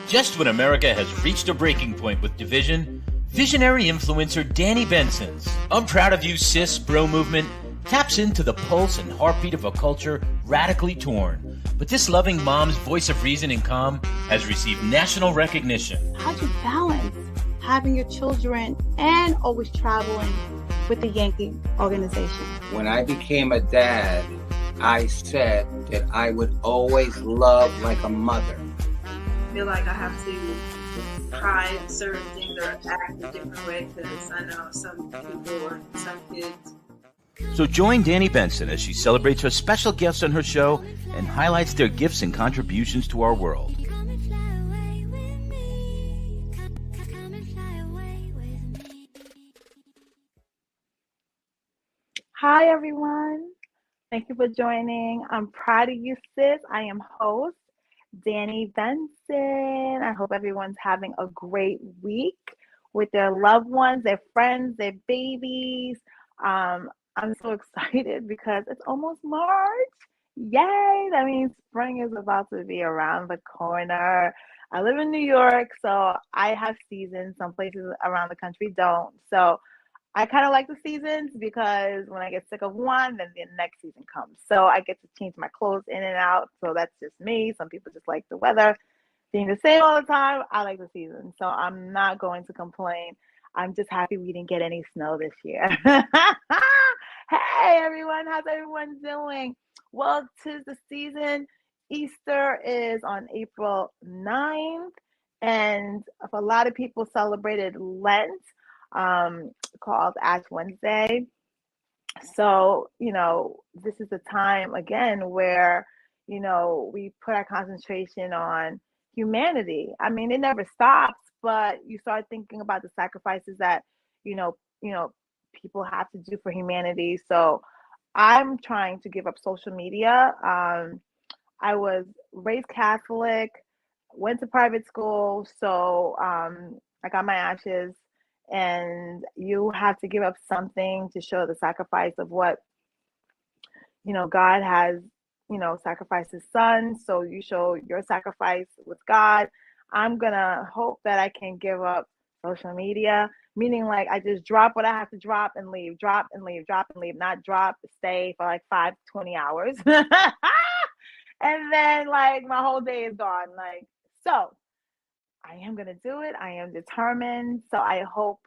Just when America has reached a breaking point with division, visionary influencer Danni Benson's I'm Proud of You Sis bro movement taps into the pulse and heartbeat of a culture radically torn. But this loving mom's voice of reason and calm has received national recognition. How'd you balance having your children and always traveling with the Yankee organization? When I became a dad, I said that I would always love like a mother. I feel like I have to try certain things or act a different way because I know some people or some kids. So join Danni Benson as she celebrates her special guests on her show and highlights their gifts and contributions to our world. Hi, everyone. Thank you for joining. I'm Proud of You Sis. I am host Danni Benson. I hope everyone's having a great week with their loved ones, their friends, their babies. I'm so excited because it's almost March. Yay! That means spring is about to be around the corner. I live in New York, so I have seasons. Some places around the country don't. So I kind of like the seasons because when I get sick of one, then the next season comes. So I get to change my clothes in and out. So that's just me. Some people just like the weather being the same all the time. I like the season. So I'm not going to complain. I'm just happy we didn't get any snow this year. Hey, everyone. How's everyone doing? Well, 'tis the season. Easter is on April 9th. And for a lot of people celebrated Lent, called Ash Wednesday. So, this is a time again where, we put our concentration on humanity. I mean, it never stops, but you start thinking about the sacrifices that, people have to do for humanity. So I'm trying to give up social media. I was raised Catholic, went to private school, so I got my ashes, and you have to give up something to show the sacrifice of what God has sacrificed his son. So you show your sacrifice with God. I'm gonna hope that I can give up social media, meaning like I just drop what I have to drop and leave, drop and leave, drop and leave, not drop, stay for like 5-20 hours. And then like my whole day is gone. Like, so I am going to do it. I am determined. So I hope,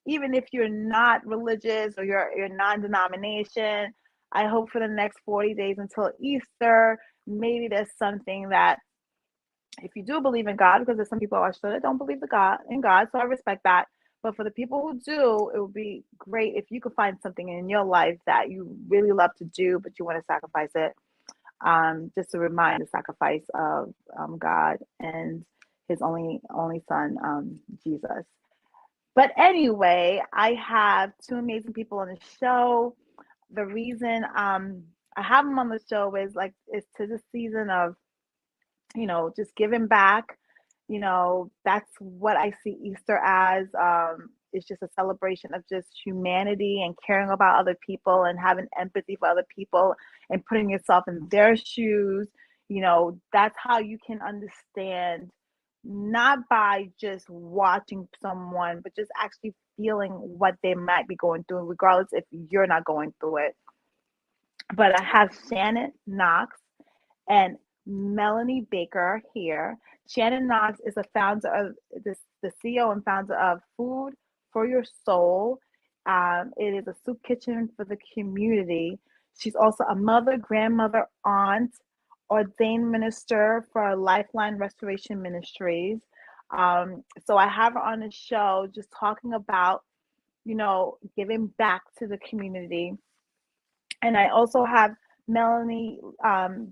even if you're not religious or you're non-denomination, I hope for the next 40 days until Easter, maybe there's something that, if you do believe in God, because there's some people actually that don't believe in God, so I respect that. But for the people who do, it would be great if you could find something in your life that you really love to do, but you want to sacrifice it, just to remind the sacrifice of God and his only son, Jesus. But anyway, I have two amazing people on the show. The reason I have them on the show is to the season of, just giving back. That's what I see Easter as. It's just a celebration of just humanity and caring about other people and having empathy for other people and putting yourself in their shoes. That's how you can understand, not by just watching someone, but just actually feeling what they might be going through, regardless if you're not going through it. But I have Shannon Knox and Melanie Baker here. Shannon Knox is the founder of the CEO and founder of Food for Your Soul. It is a soup kitchen for the community. She's also a mother, grandmother, aunt, ordained minister for Lifeline Restoration Ministries. So I have her on the show just talking about, giving back to the community. And I also have Melanie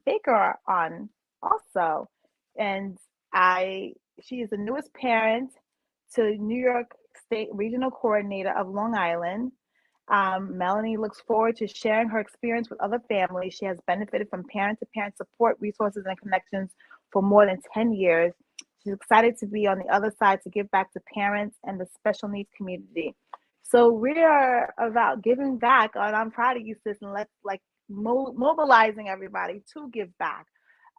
Baker on also. And she is the newest parent to New York State Regional Coordinator of Long Island. Melanie looks forward to sharing her experience with other families. She has benefited from parent-to-parent support, resources, and connections for more than 10 years. She's excited to be on the other side to give back to parents and the special needs community. So we are about giving back, and I'm proud of you, sis, and let's mobilizing everybody to give back,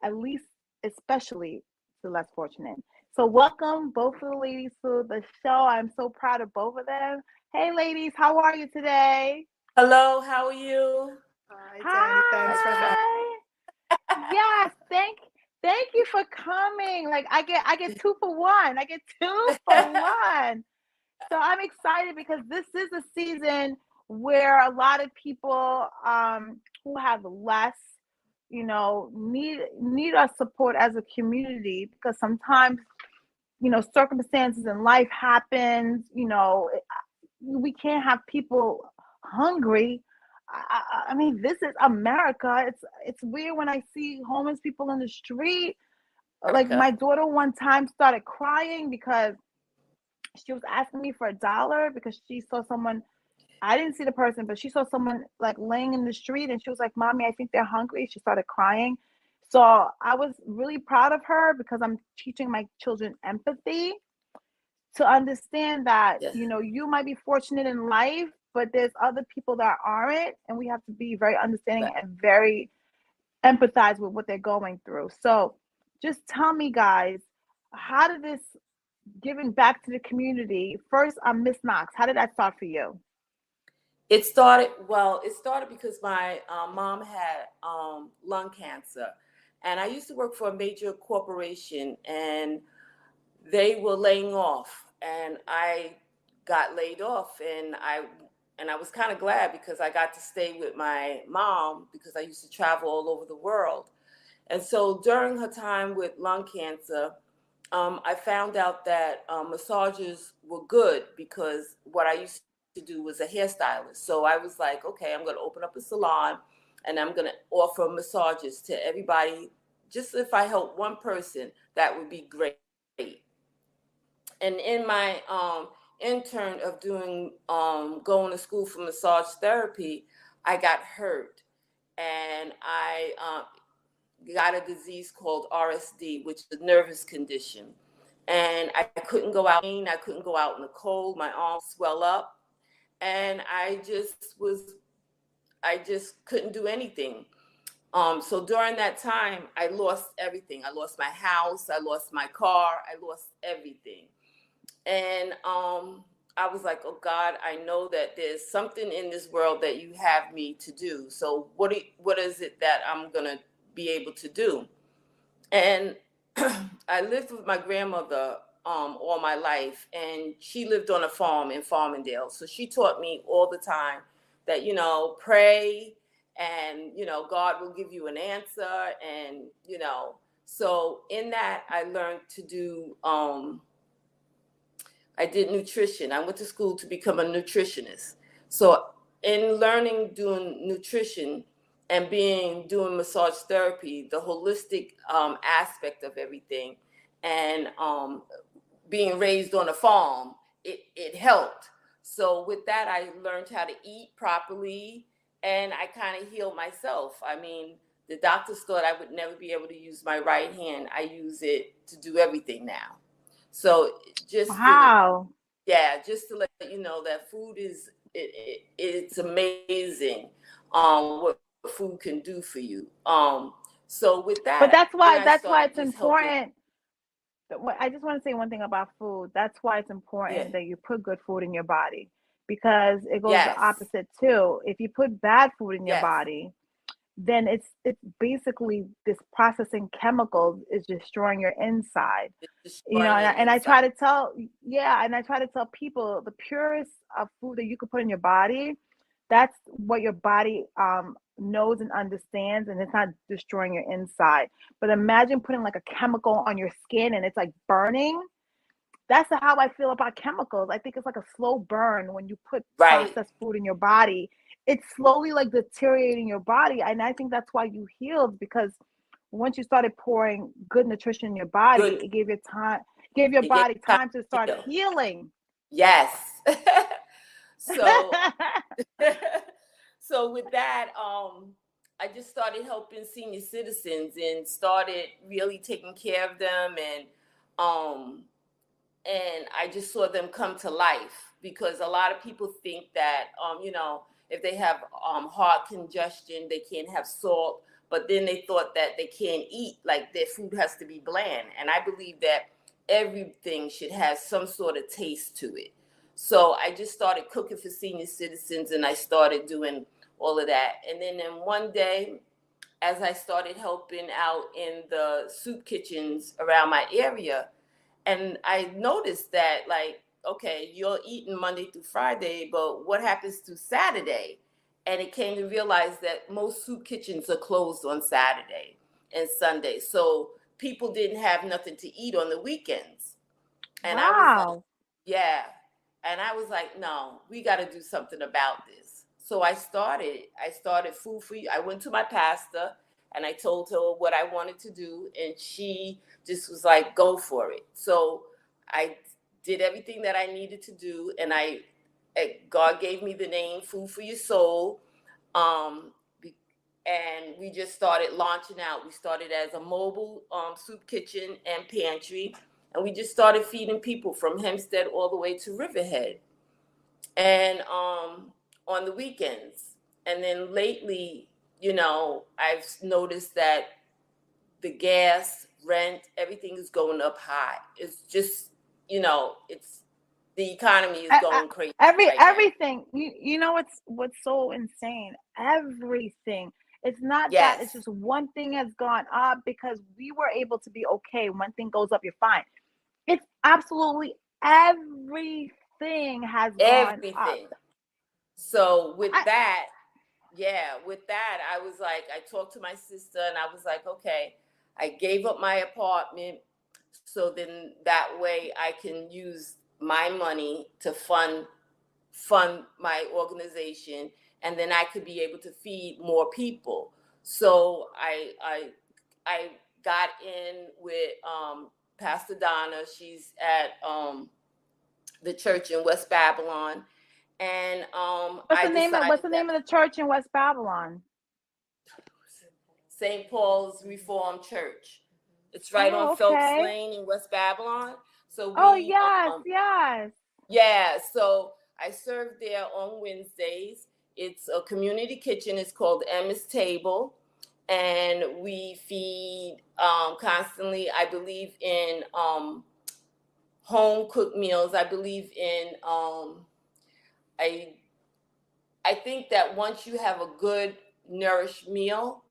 at least, especially obviously less fortunate. So welcome both of the ladies to the show. I'm so proud of both of them. Hey ladies, how are you today? Hello, how are you? Hi, Danny. Thanks for having. Hi. Yes, thank you for coming. Like I get 2 for 1. I get 2 for 1. So I'm excited because this is a season where a lot of people who have less, need our support as a community, because sometimes, circumstances in life happens, we can't have people hungry. I mean, this is America. It's weird when I see homeless people in the street. Like America. my daughter one time started crying because she was asking me for $1 because she saw someone. I didn't see the person, but she saw someone like laying in the street, and she was like, "Mommy, I think they're hungry." She started crying. So I was really proud of her because I'm teaching my children empathy, to understand that, Yes. you might be fortunate in life, but there's other people that aren't, and we have to be very understanding Right. and very empathize with what they're going through. So just tell me, guys, how did this giving back to the community first? Miss Knox, how did that start for you? It started because my mom had lung cancer, and I used to work for a major corporation, and they were laying off, and I got laid off, and I was kind of glad because I got to stay with my mom because I used to travel all over the world. And so during her time with lung cancer, I found out that massages were good because what I used to do was a hairstylist. So I was like, okay, I'm going to open up a salon and I'm going to offer massages to everybody. Just if I help one person, that would be great. And in my intern of doing going to school for massage therapy, I got hurt, and I got a disease called RSD, which is a nervous condition. And I couldn't go out. I couldn't go out in the cold. My arms swell up, and I just couldn't do anything. So during that time, I lost everything. I lost my house. I lost my car. I lost everything. And I was like, oh God, I know that there's something in this world that you have me to do. So what is it that I'm gonna be able to do? And I lived with my grandmother all my life, and she lived on a farm in Farmingdale. So she taught me all the time that, pray, and, God will give you an answer. And, so in that, I learned to do, I did nutrition. I went to school to become a nutritionist. So in learning doing nutrition and doing massage therapy, the holistic aspect of everything, and being raised on a farm, it helped. So with that, I learned how to eat properly, and I kind of healed myself. I mean, the doctors thought I would never be able to use my right hand. I use it to do everything now. So Wow. just to let you know that food it's amazing what food can do for you. So with that, But that's why it's helping. important. I just want to say one thing about food. That's why it's Yeah. important that you put good food in your body, because it goes the Yes. opposite too. If you put bad food in your Yes. body, then it's basically this processing chemicals is destroying your inside. It's destroying your And I inside. try to tell people the purest of food that you could put in your body, that's what your body knows and understands, and it's not destroying your inside. But imagine putting like a chemical on your skin and it's like burning. That's how I feel about chemicals. I think it's like a slow burn when you put Right. processed food in your body. It's slowly like deteriorating your body. And I think that's why you healed, because once you started pouring good nutrition in your body, Good. it gave your body time to start healing. Yes. So so with that, I just started helping senior citizens and started really taking care of them, and I just saw them come to life, because a lot of people think that if they have heart congestion, they can't have salt. but then they thought that they can't eat, like their food has to be bland. And I believe that everything should have some sort of taste to it. So I just started cooking for senior citizens, and I started doing all of that. And then one day, as I started helping out in the soup kitchens around my area, and I noticed that, like, okay, you're eating Monday through Friday, but what happens to Saturday? And it came to realize that most soup kitchens are closed on Saturday and Sunday. So people didn't have nothing to eat on the weekends. And I was like, yeah. And I was like, no, we got to do something about this. So I started Food for You. I went to my pastor and I told her what I wanted to do. And she just was like, go for it. So I did everything that I needed to do. And God gave me the name Food for Your Soul. And we just started launching out. We started as a mobile soup kitchen and pantry. And we just started feeding people from Hempstead all the way to Riverhead. And on the weekends. And then lately, you know, I've noticed that the gas, rent, everything is going up high. It's just, you know, the economy is going crazy. Everything. You know what's so insane? Everything. It's not that it's just one thing has gone up because we were able to be okay. One thing goes up, you're fine. It's absolutely everything has gone up. So with that, I was like, I talked to my sister and I was like, okay, I gave up my apartment. So then that way I can use my money to fund my organization, and then I could be able to feed more people. So I got in with Pastor Donna. She's at the church in West Babylon. And what's the name of the church in West Babylon? St. Paul's Reformed Church. It's right on Phelps Lane in West Babylon. So yes. Yeah, so I serve there on Wednesdays. It's a community kitchen. It's called Emma's Table. And we feed constantly. I believe in home cooked meals. I believe in, I think that once you have a good nourished meal,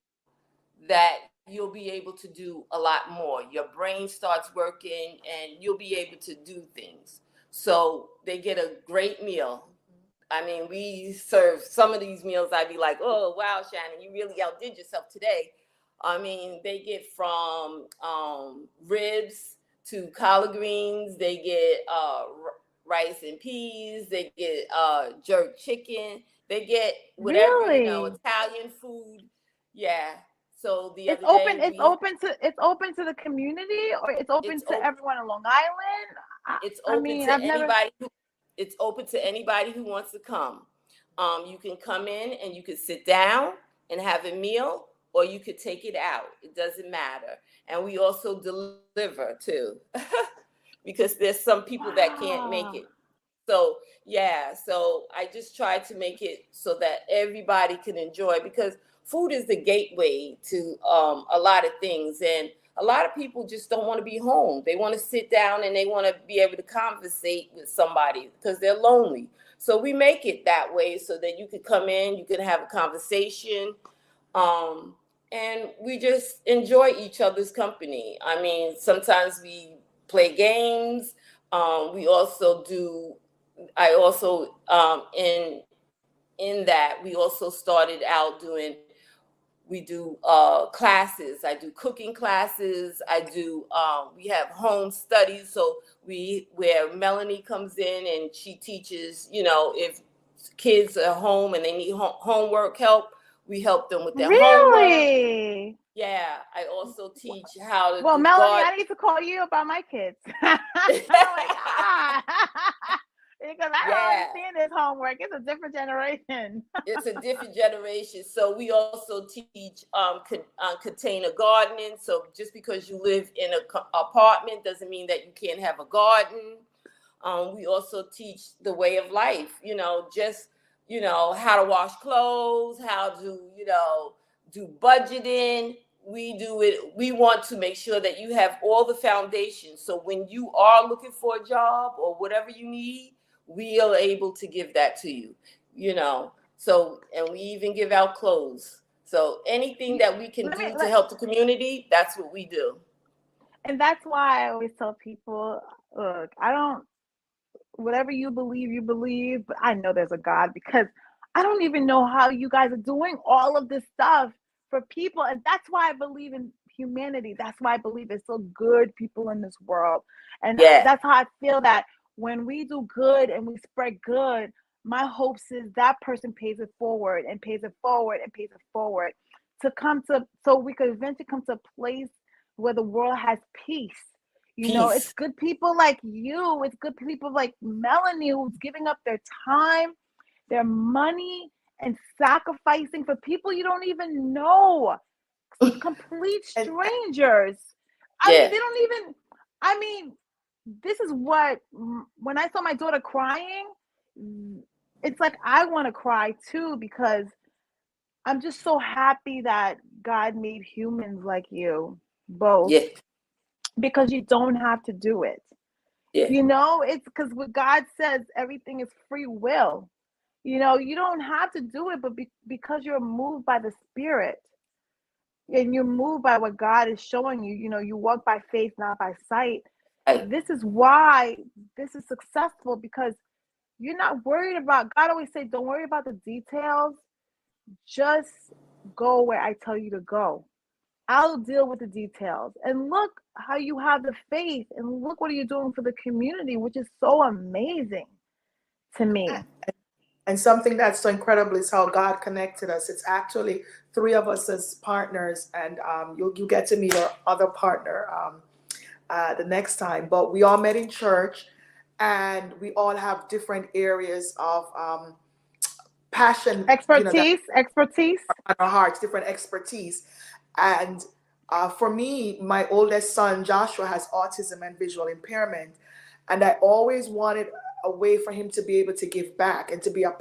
that you'll be able to do a lot more. Your brain starts working and you'll be able to do things. So they get a great meal. I mean, we serve some of these meals. I'd be like, oh, wow, Shannon, you really outdid yourself today. I mean, they get from ribs to collard greens. They get rice and peas. They get jerk chicken. They get whatever, you know, Italian food. Yeah. So the other day, it's open to the community, or it's open to everyone in Long Island. It's open to anybody. It's open to anybody who wants to come. You can come in and you can sit down and have a meal, or you could take it out. It doesn't matter. And we also deliver too, because there's some people that can't make it. So so I just try to make it so that everybody can enjoy, because food is the gateway to a lot of things. And a lot of people just don't want to be home. They want to sit down and they want to be able to conversate with somebody because they're lonely. So we make it that way so that you can come in, you can have a conversation, and we just enjoy each other's company. I mean, sometimes we play games. We also do, in that, we also started out doing, we do classes. I do cooking classes. I do, we have home studies. So where Melanie comes in and she teaches, you know, kids are home and they need homework help, we help them with their homework. Yeah, I also teach how to. Well, Melanie, I need to call you about my kids. Oh my God. Because I don't understand this homework. It's a different generation. It's a different generation. So we also teach container gardening. So just because you live in an apartment doesn't mean that you can't have a garden. We also teach the way of life, you know, just, you know, how to wash clothes, how to, you know, do budgeting. We do it. We want to make sure that you have all the foundations. So when you are looking for a job or whatever you need, we are able to give that to you, you know. So, and we even give out clothes. So anything that we can do to help the community, that's what we do. And that's why I always tell people, look, I don't, whatever you believe, but I know there's a God, because I don't even know how you guys are doing all of this stuff for people. And that's why I believe in humanity. That's why I believe there's still good people in this world. And that's how I feel that when we do good and we spread good, my hopes is that person pays it forward and pays it forward and pays it forward to come to, so we could eventually come to a place where the world has peace. You know, it's good people like you. It's good people like Melanie, who's giving up their time, their money, and sacrificing for people you don't even know. Complete strangers. I mean, they don't even, I mean, this is what, when I saw my daughter crying, it's like I want to cry too, because I'm just so happy that God made humans like you both. Because you don't have to do it. You know, it's because what God says, everything is free will. You know, you don't have to do it, but because you're moved by the Spirit and you're moved by what God is showing you, you know, you walk by faith, not by sight. This is why this is successful, because you're not worried about, God always say, don't worry about the details. Just go where I tell you to go. I'll deal with the details. And look how you have the faith, and look what you're doing for the community, which is so amazing to me. And something that's so incredible is how God connected us. It's actually 3 of us as partners, and you'll get to meet our other partner the next time. But we all met in church, and we all have different areas of passion, expertise on our hearts, different expertise. And for me, my oldest son, Joshua, has autism and visual impairment. And I always wanted a way for him to be able to give back and to be a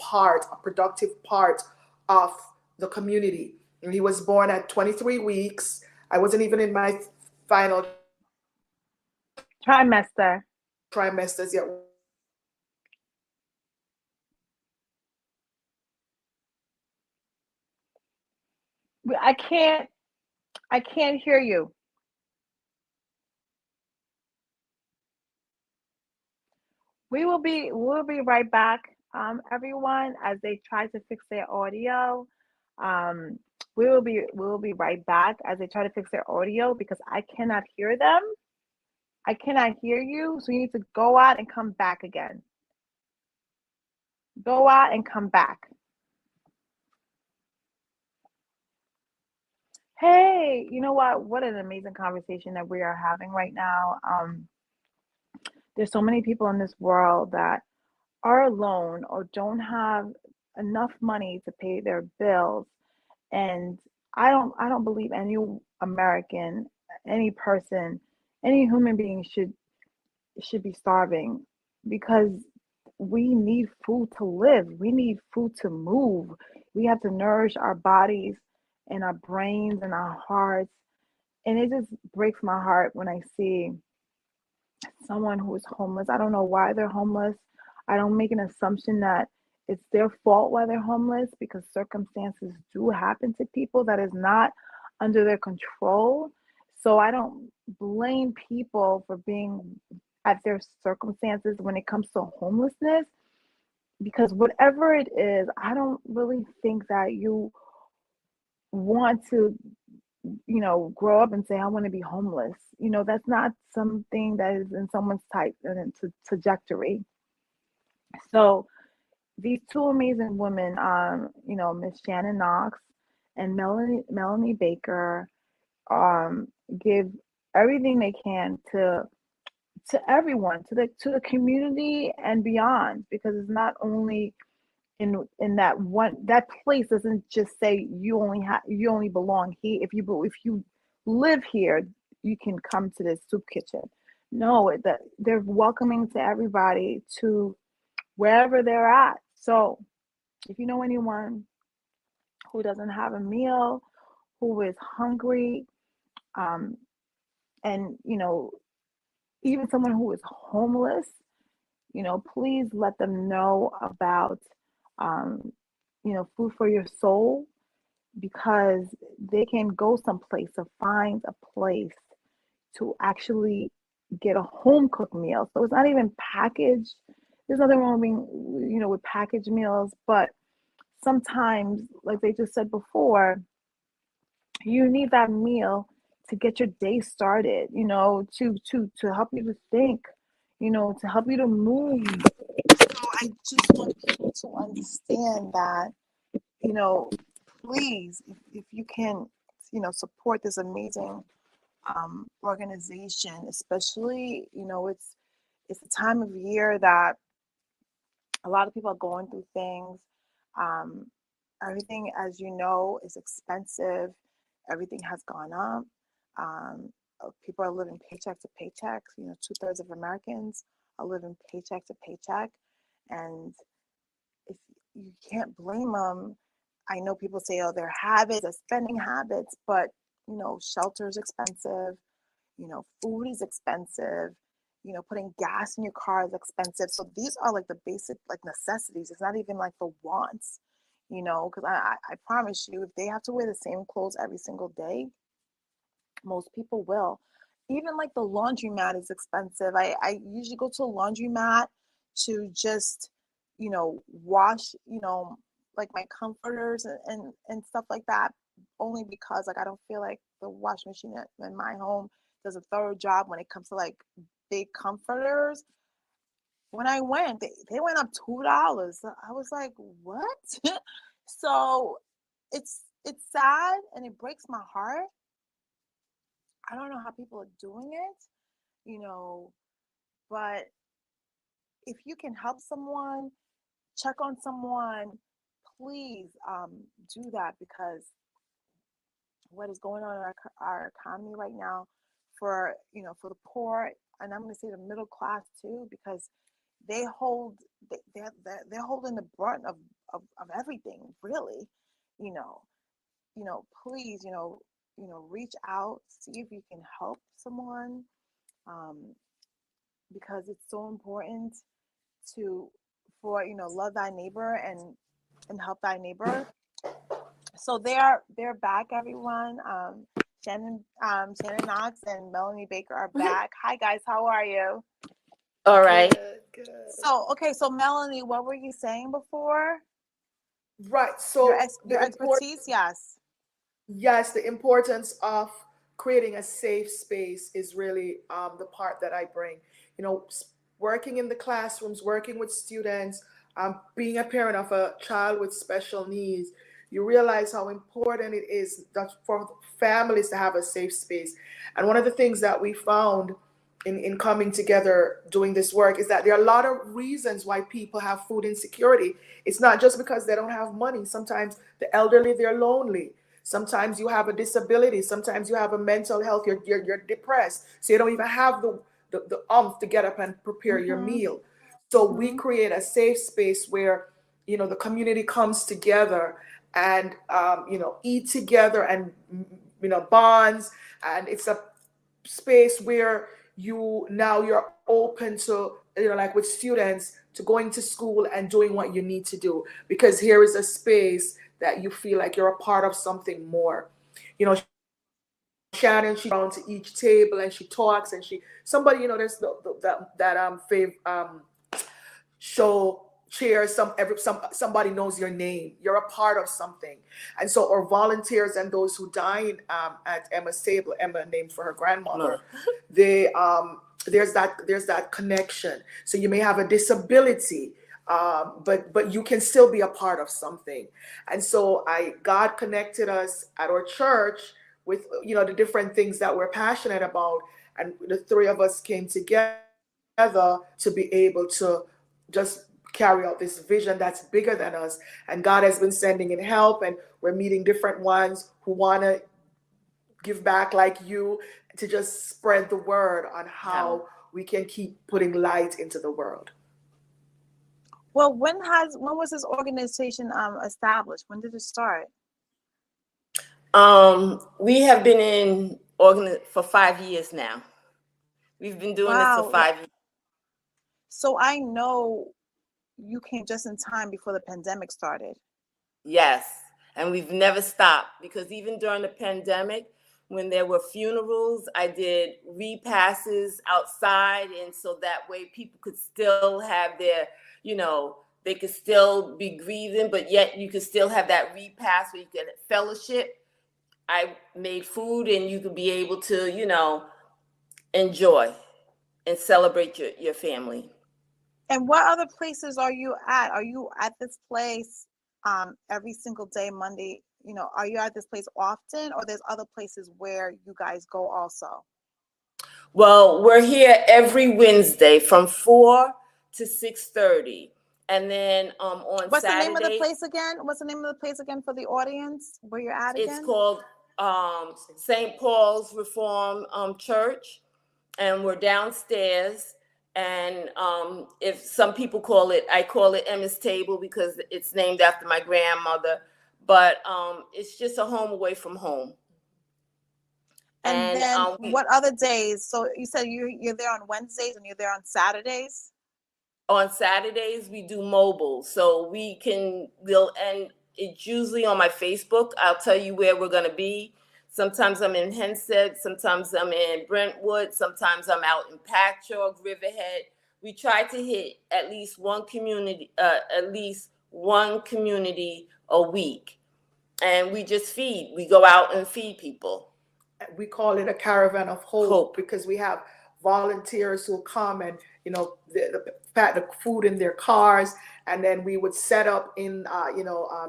productive part of the community. And he was born at 23 weeks. I wasn't even in my final trimesters yet. I can't hear you. We'll be right back, everyone, as they try to fix their audio. We'll be right back as they try to fix their audio, because I cannot hear them. I cannot hear you, so you need to go out and come back again. Go out and come back. Hey, you know what? What an amazing conversation that we are having right now. There's so many people in this world that are alone or don't have enough money to pay their bills. And I don't believe any American, any person, any human being should be starving, because we need food to live. We need food to move. We have to nourish our bodies and our brains and our hearts. And it just breaks my heart when I see someone who is homeless. I don't know why they're homeless. I don't make an assumption that it's their fault why they're homeless, because circumstances do happen to people that is not under their control. So I don't blame people for being at their circumstances when it comes to homelessness, because whatever it is, I don't really think that you want to, you know, grow up and say, I want to be homeless. You know, that's not something that is in someone's type and trajectory. So these 2 amazing women, you know, Miss Shannon Knox and Melanie Baker, give everything they can to everyone, to the community and beyond, because it's not only in that one, that place doesn't just say you only belong here. If you live here, you can come to this soup kitchen. No, that they're welcoming to everybody to wherever they're at. So if you know anyone who doesn't have a meal, who is hungry, and even someone who is homeless, please let them know about food for your soul, because they can go someplace to find a place to actually get a home cooked meal. So it's not even packaged. There's nothing wrong with being, with packaged meals, but sometimes, like they just said before, you need that meal to get your day started, to help you to think, to help you to move. So I just want people to understand that, please, if you can, support this amazing organization, especially, it's a time of year that a lot of people are going through things. Um, Everything, as you know, is expensive. Everything has gone up. Um, People are living paycheck to paycheck. 2/3 of Americans are living paycheck to paycheck, and if you can't blame them. I know people say, oh, their habits, their spending habits, but shelter is expensive. Food is expensive. Putting gas in your car is expensive. So these are like the basic like necessities. It's not even like the wants, because I promise you, if they have to wear the same clothes every single day, most people will. Even like the laundromat is expensive. I usually go to a laundromat to just, wash, like my comforters and stuff like that, only because like I don't feel like the washing machine in my home does a thorough job when it comes to like big comforters. When I went, they went up $2. I was like, what? So it's sad and it breaks my heart. I don't know how people are doing it, but if you can help someone, check on someone, please do that, because what is going on in our economy right now for the poor, and I'm going to say the middle class too, because they hold they're holding the brunt of everything, really. you know Please, reach out, see if you can help someone, um, because it's so important to for love thy neighbor and help thy neighbor. So they're back, everyone. Shannon Knox and Melanie Baker are back. Hi guys, how are you? All right. Good. So okay, so Melanie, what were you saying before? Right. So Your expertise, yes. yes, the importance of creating a safe space is really the part that I bring. Working in the classrooms, working with students, being a parent of a child with special needs, you realize how important it is that for families to have a safe space. And one of the things that we found in coming together doing this work is that there are a lot of reasons why people have food insecurity. It's not just because they don't have money. Sometimes the elderly, they're lonely. Sometimes you have a disability. Sometimes you have a mental health. You're depressed. So you don't even have the umph to get up and prepare your Mm-hmm. meal. So we Mm-hmm. create a safe space where, the community comes together and, eat together and, bonds. And it's a space where you're open to, like with students, to going to school and doing what you need to do, because here is a space that you feel like you're a part of something more. you know Shannon, she around to each table and she talks and somebody, there's show chair, somebody knows your name, you're a part of something. And so our volunteers and those who dine at Emma's table, Emma named for her grandmother, they there's that connection. So you may have a disability, but you can still be a part of something. And so God connected us at our church with the different things that we're passionate about, and the three of us came together to be able to just carry out this vision that's bigger than us. And God has been sending in help, and we're meeting different ones who want to give back like you, to just spread the word on how we can keep putting light into the world. Well, when was this organization established? When did it start? We have been in for 5 years now. We've been doing this for 5 years. So I know you came just in time before the pandemic started. Yes, and we've never stopped, because even during the pandemic, when there were funerals, I did repasses outside, and so that way people could still have their, they could still be grieving, but yet you could still have that repass where you get fellowship. I made food, and you could be able to, enjoy and celebrate your family. And what other places are you at? Are you at this place every single day, Monday? Are you at this place often, or there's other places where you guys go also? Well, we're here every Wednesday from 4 to 6:30. And then on What's Saturday, the name of the place again? What's the name of the place again for the audience where you're at again? It's called St. Paul's Reform Church, and we're downstairs. And if some people call it, I call it Emma's Table because it's named after my grandmother. But it's just a home away from home. And then what other days? So you said you're there on Wednesdays and you're there on Saturdays? On Saturdays, we do mobile. So and it's usually on my Facebook. I'll tell you where we're going to be. Sometimes I'm in Hempstead. Sometimes I'm in Brentwood. Sometimes I'm out in Patchogue, Riverhead. We try to hit at least one community a week. And we just feed. We go out and feed people. We call it a caravan of hope because we have volunteers who come and pack the food in their cars, and then we would set up in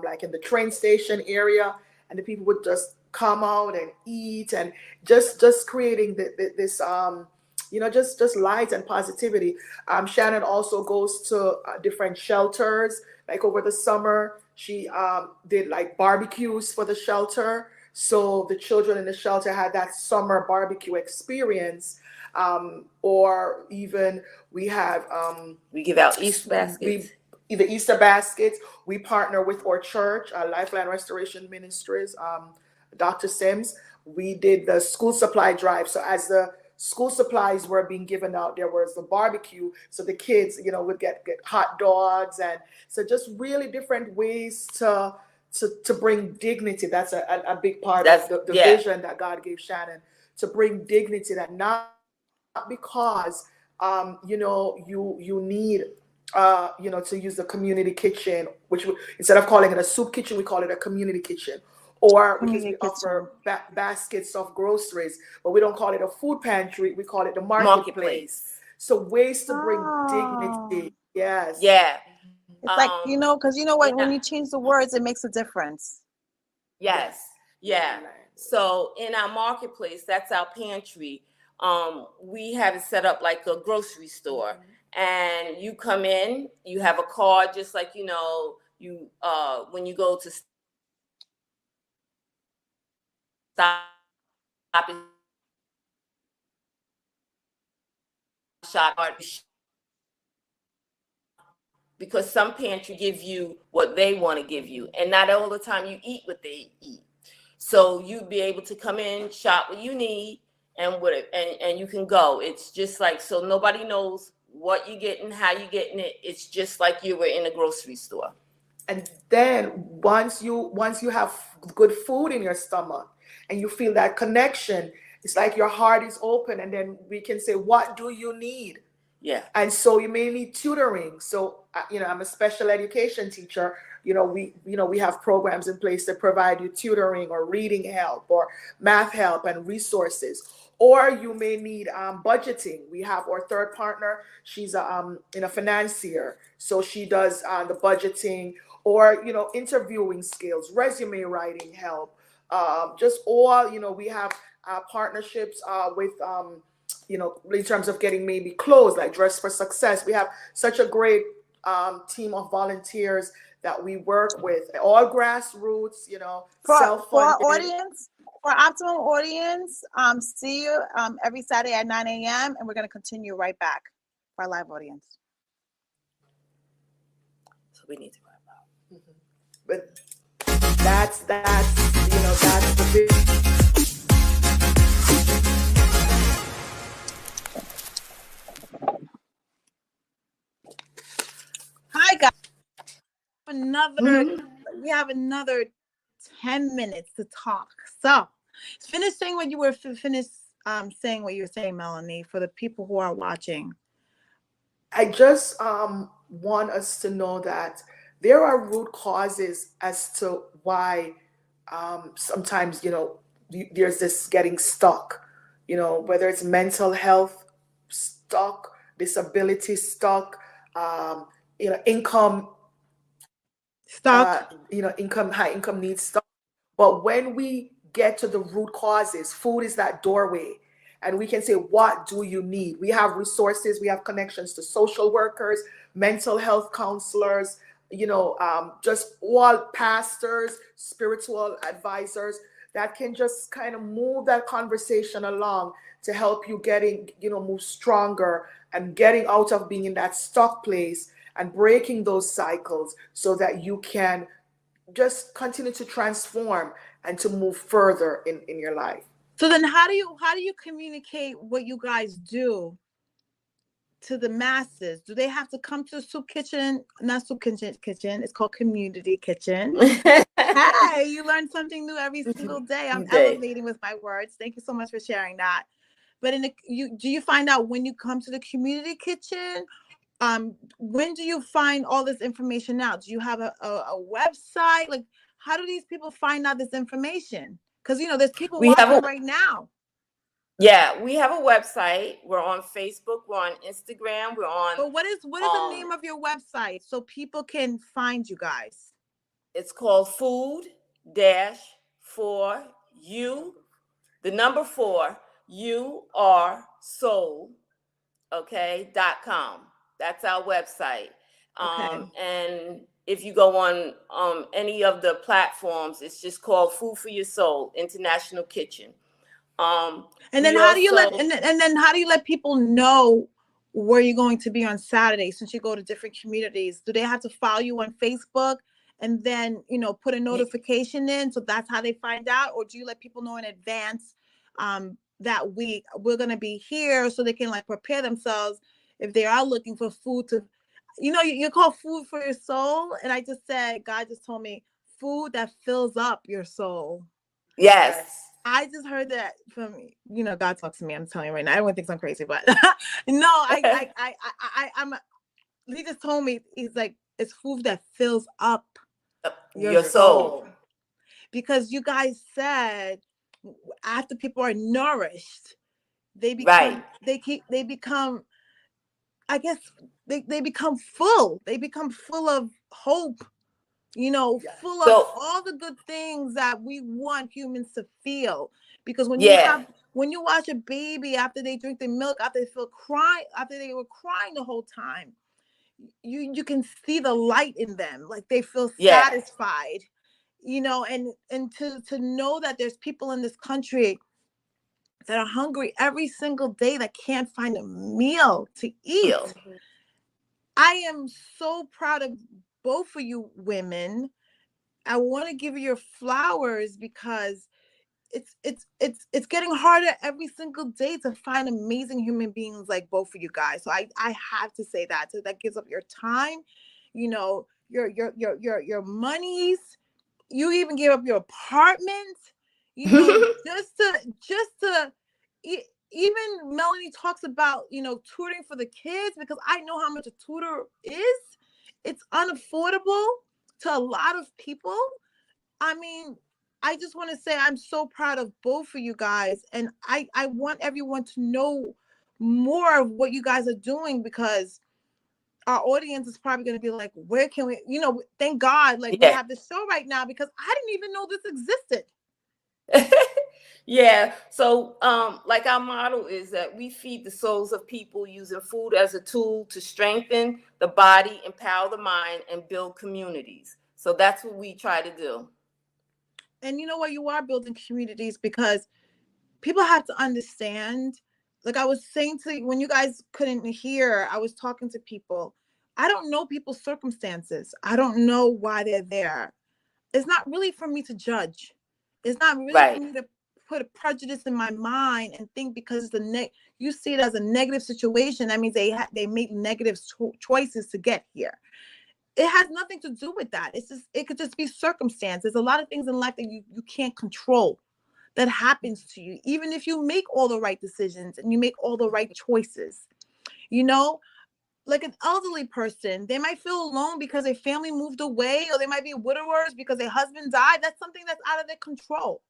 like in the train station area, and the people would just come out and eat, and just creating this just light and positivity. Shannon also goes to different shelters. Like over the summer, she did like barbecues for the shelter. So the children in the shelter had that summer barbecue experience. Or even we have we give out Easter baskets. The Easter baskets. We partner with our church, Lifeline Restoration Ministries, Dr. Sims. We did the school supply drive. So as the school supplies were being given out, there was the barbecue. So the kids, would get hot dogs, and so just really different ways to bring dignity. That's a big part of the vision that God gave Shannon, to bring dignity, that not because you need to use the community kitchen, which instead of calling it a soup kitchen, we call it a community kitchen, or because we offer baskets of groceries, but we don't call it a food pantry, we call it the marketplace. So ways to bring dignity. Yes. Yeah. It's like, because when you change the words, it makes a difference. Yes. Yeah. So in our marketplace, that's our pantry. We have it set up like a grocery store, and you come in, you have a card, just like, when you go to Stop and Shop, because some pantry give you what they want to give you, and not all the time you eat what they eat. So you'd be able to come in, shop what you need, and you can go. It's just like, so nobody knows what you're getting, how you're getting it. It's just like you were in a grocery store. And then once you have good food in your stomach and you feel that connection, it's like your heart is open, and then we can say, what do you need? Yeah. And so you may need tutoring. So I'm a special education teacher. We have programs in place to provide you tutoring or reading help or math help and resources. Or you may need budgeting. We have our third partner. She's a financier, so she does the budgeting, or interviewing skills, resume writing help. Just all we have partnerships with in terms of getting maybe clothes, like Dress for Success. We have such a great team of volunteers that we work with, all grassroots, self-funded. For optimal audience, see you every Saturday at 9 a.m. and we're going to continue right back for our live audience. So we need to wrap up. But That's that's the big. Hi guys. We have another 10 minutes to talk. So finish saying what you were saying what you were saying, Melanie, for the people who are watching. I just want us to know that there are root causes as to why sometimes there's this getting stuck. Whether it's mental health stuck, disability stuck, income Stuck. high income needs stuck. But when we get to the root causes, food is that doorway. And we can say, what do you need? We have resources, we have connections to social workers, mental health counselors, just all pastors, spiritual advisors that can just kind of move that conversation along to help you move stronger and getting out of being in that stuck place and breaking those cycles so that you can just continue to transform and to move further in your life. So then how do you communicate what you guys do to the masses? Do they have to come to the soup kitchen? Not soup kitchen, it's called community kitchen. Hey, you learn something new every single day. I'm elevating with my words. Thank you so much for sharing that. But do you find out when you come to the community kitchen? When do you find all this information out? Do you have a website? Like, how do these people find out this information? Because there's people watching right now. Yeah, we have a website. We're on Facebook. We're on Instagram. We're on. But what is the name of your website so people can find you guys? It's called Food for You, the number 4 UR Soul. .com. That's our website. Okay. And if you go on any of the platforms, it's just called Food for Your Soul International Kitchen. And then how do you let people know where you're going to be on Saturday since you go to different communities? Do they have to follow you on Facebook and then put a notification in, so that's how they find out? Or do you let people know in advance that we're going to be here so they can prepare themselves if they are looking for food to, you call Food for Your Soul? And I just said, God just told me food that fills up your soul. Yes. I just heard that from, God talks to me. I'm telling you right now. Everyone thinks I'm crazy, but no, he just told me, he's like, it's food that fills up your soul. Because you guys said after people are nourished, they become I guess they become full. They become full of hope, full of all the good things that we want humans to feel. Because when you watch a baby after they drink the milk, after they were crying the whole time, you can see the light in them, like they feel satisfied, and to know that there's people in this country that are hungry every single day that can't find a meal to eat. I am so proud of both of you women. I want to give you your flowers because it's getting harder every single day to find amazing human beings like both of you guys. So I have to say that. So that gives up your time, your monies. You even give up your apartment, just to even Melanie talks about, tutoring for the kids, because I know how much a tutor is. It's unaffordable to a lot of people. I mean, I just want to say I'm so proud of both of you guys. And I want everyone to know more of what you guys are doing, because our audience is probably going to be like, where can we, thank God, we have this show right now, because I didn't even know this existed. Yeah. So our motto is that we feed the souls of people using food as a tool to strengthen the body, empower the mind, and build communities. So that's what we try to do. And you know what? You are building communities, because people have to understand, like I was saying to you, when you guys couldn't hear, I was talking to people. I don't know people's circumstances. I don't know why they're there. it's not really for me to judge. It's not really Right. for me to put a prejudice in my mind and think because it's you see it as a negative situation, that means they made negative choices to get here. It has nothing to do with that. It could just be circumstance. There's a lot of things in life that you can't control that happens to you, even if you make all the right decisions and you make all the right choices. You know, like an elderly person, they might feel alone because their family moved away, or they might be widowers because their husband died. That's something that's out of their control,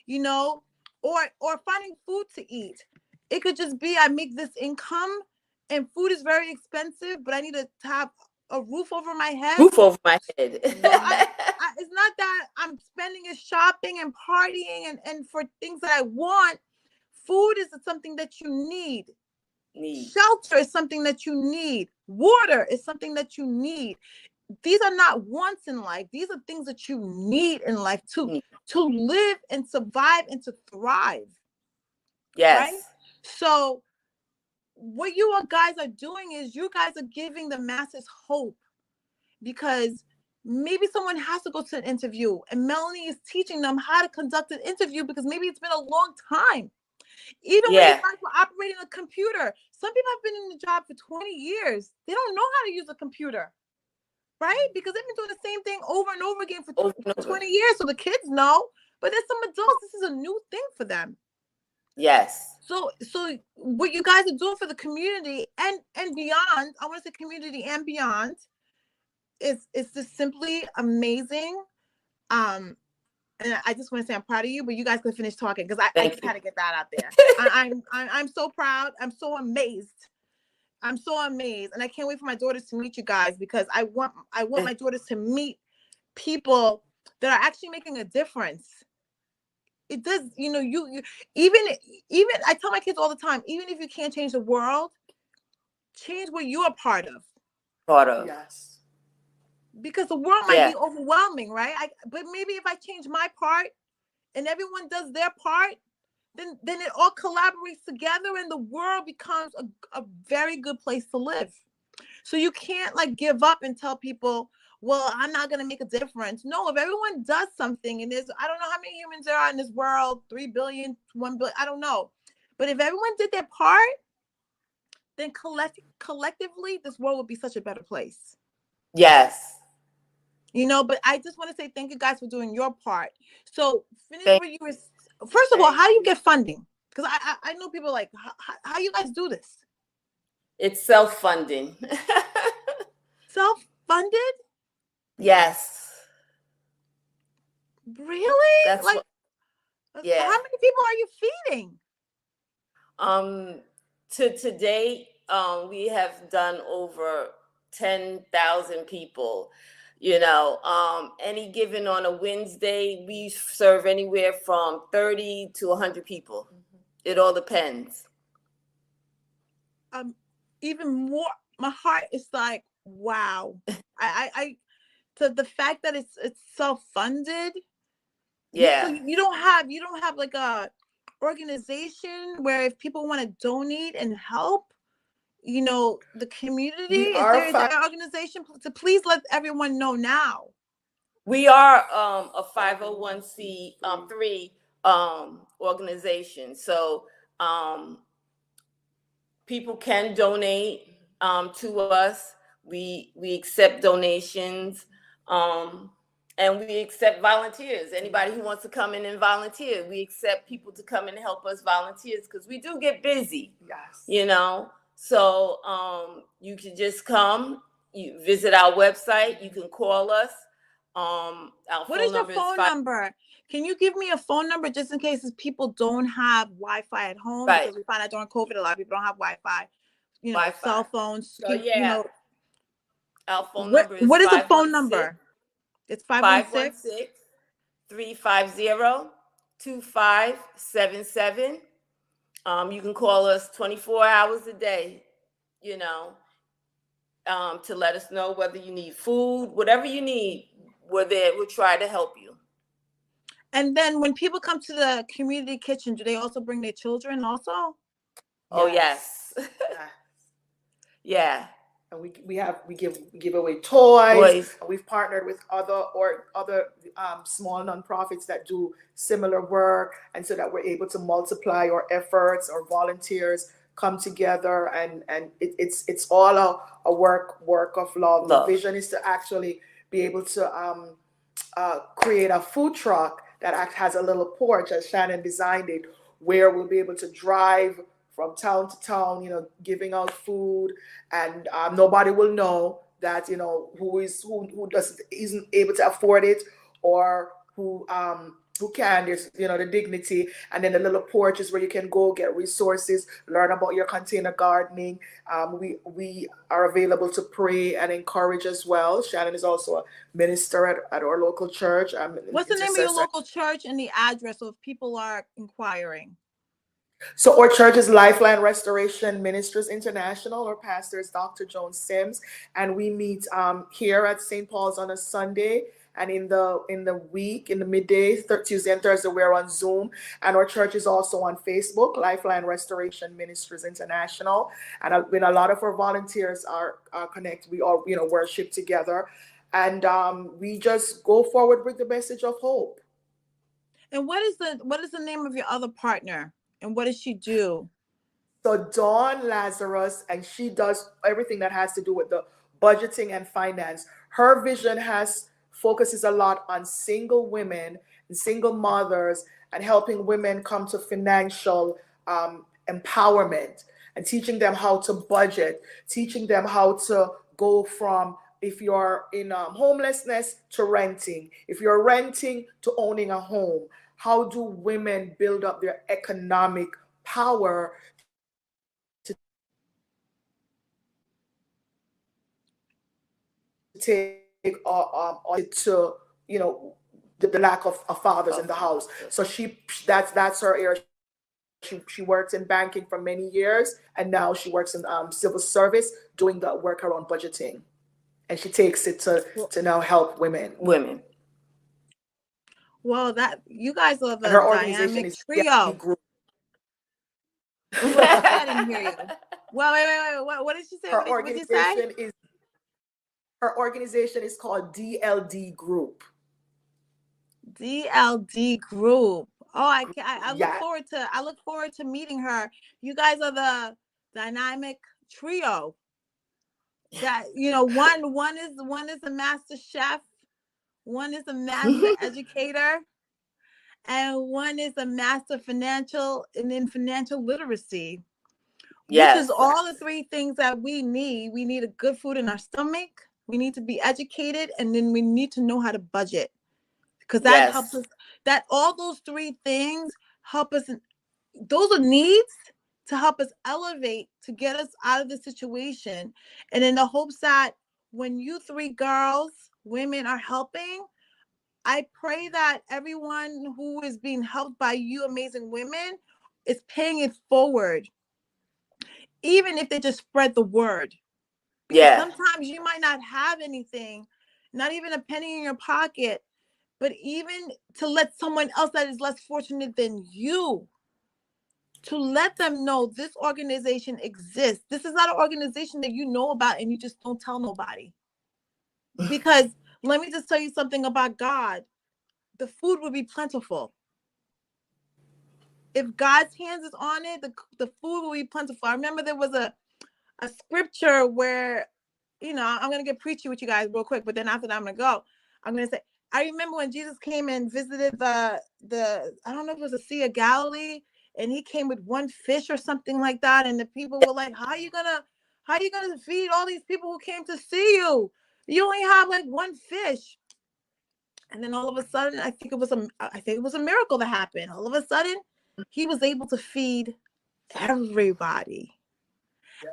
you know, or finding food to eat. It could just be, I make this income and food is very expensive, but I need to have a roof over my head. Roof over my head. So it's not that I'm spending it shopping and partying and for things that I want. Food is something that you need. Shelter is something that you need. Water is something that you need. These are not wants in life. These are things that you need in life to live and survive and to thrive. Yes. Right? So what you guys are doing is you guys are giving the masses hope, because maybe someone has to go to an interview and Melanie is teaching them how to conduct an interview, because maybe it's been a long time. Even when you guys were operating a computer, some people have been in the job for 20 years. They don't know how to use a computer, right? Because they've been doing the same thing over and over again for 20 years. So the kids know, but there's some adults, this is a new thing for them. Yes. So what you guys are doing for the community and beyond, I want to say community and beyond, is just simply amazing. And I just want to say I'm proud of you, but you guys can finish talking, because I just had to get that out there. I'm so proud. I'm so amazed. I'm so amazed, and I can't wait for my daughters to meet you guys, because I want my daughters to meet people that are actually making a difference. It does, you know, you even I tell my kids all the time, even if you can't change the world, change what you're a part of. Yes. Because the world might be overwhelming, right? But maybe if I change my part and everyone does their part, then it all collaborates together and the world becomes a very good place to live. So you can't like give up and tell people, well, I'm not going to make a difference. No, if everyone does something, and I don't know how many humans there are in this world, 3 billion, 1 billion, I don't know. But if everyone did their part, then collectively, this world would be such a better place. Yes. You know, but I just want to say thank you guys for doing your part. So finish what you were. First of all, how do you get funding? Because I know people like, how you guys do this? It's self-funding. Self-funded? Yes. Really? That's like, how many people are you feeding? To date, we have done over 10,000 people. You know, any given on a Wednesday, we serve anywhere from 30 to 100 people. It all depends. Even more, my heart is like, wow. I so the fact that it's self-funded. Yeah. So you don't have like a organization where if people want to donate and help, you know, the community, is there an organization to please let everyone know now? We are a 501c3 organization. So people can donate to us. We accept donations, and we accept volunteers. Anybody who wants to come in and volunteer, we accept people to come and help us volunteers, because we do get busy. Yes. You know, so you can just come, you visit our website, you can call us. What is your phone number? Can you give me a phone number just in case people don't have Wi-Fi at home? Right. Because we find out during COVID, a lot of people don't have Wi-Fi. You know, Wi-Fi. cell phones. So you know, our phone number is what is the phone number? It's 516-350-2577. You can call us 24 hours a day, you know, to let us know whether you need food, whatever you need, we're there. We'll try to help you. And then when people come to the community kitchen, do they also bring their children also? Oh, yes. Yeah. and we give away toys. And we've partnered with other small nonprofits that do similar work, and so that we're able to multiply our efforts. Our volunteers come together, and it's all a work of love. The vision is to actually be able to create a food truck that has a little porch, as Shannon designed it, where we'll be able to drive from town to town, giving out food, and nobody will know that who isn't able to afford it, or who can. There's the dignity, and then the little porch is where you can go get resources, learn about your container gardening. We are available to pray and encourage as well. Shannon is also a minister at our local church. What's the name of your local church and the address, so if people are inquiring? So our church is Lifeline Restoration Ministries International. Our pastor is Dr. Joan Sims, and we meet here at St. Paul's on a Sunday, and in the week, in the midday, Tuesday and Thursday, we're on Zoom. And our church is also on Facebook, Lifeline Restoration Ministries International. And when a lot of our volunteers are connected, we all worship together, and we just go forward with the message of hope. And what is the name of your other partner? And what does she do? So Dawn Lazarus, and she does everything that has to do with the budgeting and finance. Her vision focuses a lot on single women and single mothers, and helping women come to financial empowerment, and teaching them how to budget, teaching them how to go from, if you're in homelessness, to renting, if you're renting, to owning a home. How do women build up their economic power to take to the lack of fathers in the house? So that's her area. She worked in banking for many years, and now she works in civil service, doing the work around budgeting, and she takes it to now help women. Well, that you guys are the dynamic trio. I didn't hear you. Well, wait. What did she say? What did you say? Her organization is called DLD Group. DLD Group. Oh, I look forward to meeting her. You guys are the dynamic trio. That one is a master chef, one is a master educator, and one is a master financial literacy. Yes. Which is all the three things that we need. We need a good food in our stomach. We need to be educated, and then we need to know how to budget, because that helps us. That all those three things help us. Those are needs to help us elevate, to get us out of the situation, and in the hopes that when you three women are helping, I pray that everyone who is being helped by you amazing women is paying it forward. Even if they just spread the word. Because sometimes you might not have anything, not even a penny in your pocket, but even to let someone else that is less fortunate than you, to let them know this organization exists. This is not an organization that you know about and you just don't tell nobody. Because let me just tell you something about God. The food would be plentiful. If God's hands is on it, the food will be plentiful. I remember there was a scripture where, I'm going to get preachy with you guys real quick, but then after that, I'm going to go. I'm going to say, I remember when Jesus came and visited the I don't know if it was the Sea of Galilee, and he came with one fish or something like that. And the people were like, how are you going to feed all these people who came to see you? You only have like one fish. And then all of a sudden, I think it was a miracle that happened. All of a sudden, he was able to feed everybody.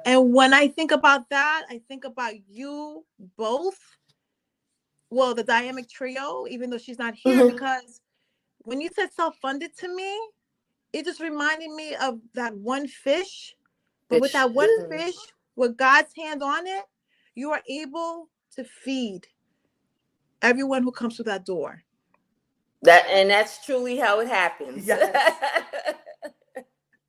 And when I think about that, I think about you both. Well, the dynamic trio, even though she's not here, because when you said self-funded to me, it just reminded me of that one fish. But with that one fish, with God's hand on it, you are able to feed everyone who comes through that door. That's truly how it happens. Yes.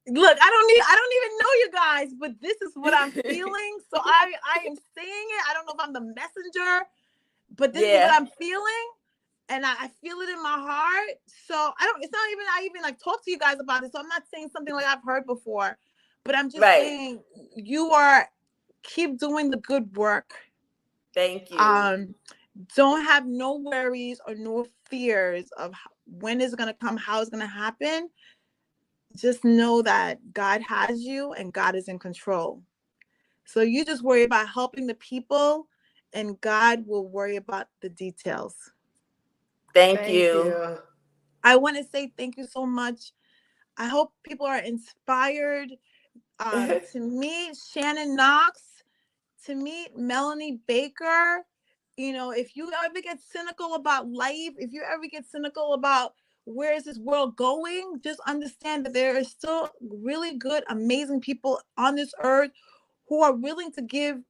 Look, I don't even know you guys, but this is what I'm feeling. So I am saying it. I don't know if I'm the messenger, but this is what I'm feeling. And I feel it in my heart. So it's not even, I even like talk to you guys about it. So I'm not saying something like I've heard before, but I'm just saying keep doing the good work. Thank you. Don't have no worries or no fears of when it's going to come, how it's going to happen. Just know that God has you and God is in control. So you just worry about helping the people and God will worry about the details. Thank you. I want to say thank you so much. I hope people are inspired to meet Shannon Knox, to meet Melanie Baker. You know, if you ever get cynical about life, if you ever get cynical about where is this world going, just understand that there are still really good, amazing people on this earth who are willing to give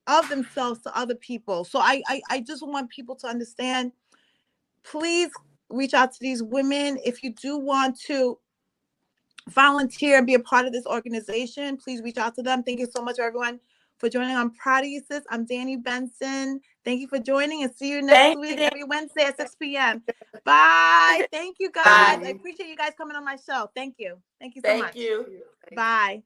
of themselves to other people. So I just want people to understand, please reach out to these women. If you do want to volunteer and be a part of this organization, please reach out to them. Thank you so much, everyone, for joining on Proud of You Sis. I'm Danni Benson. Thank you for joining, and see you next week, every Wednesday at 6 p.m. Bye. Thank you, guys. I appreciate you guys coming on my show. Thank you. Thank you so much. Thank you. Bye.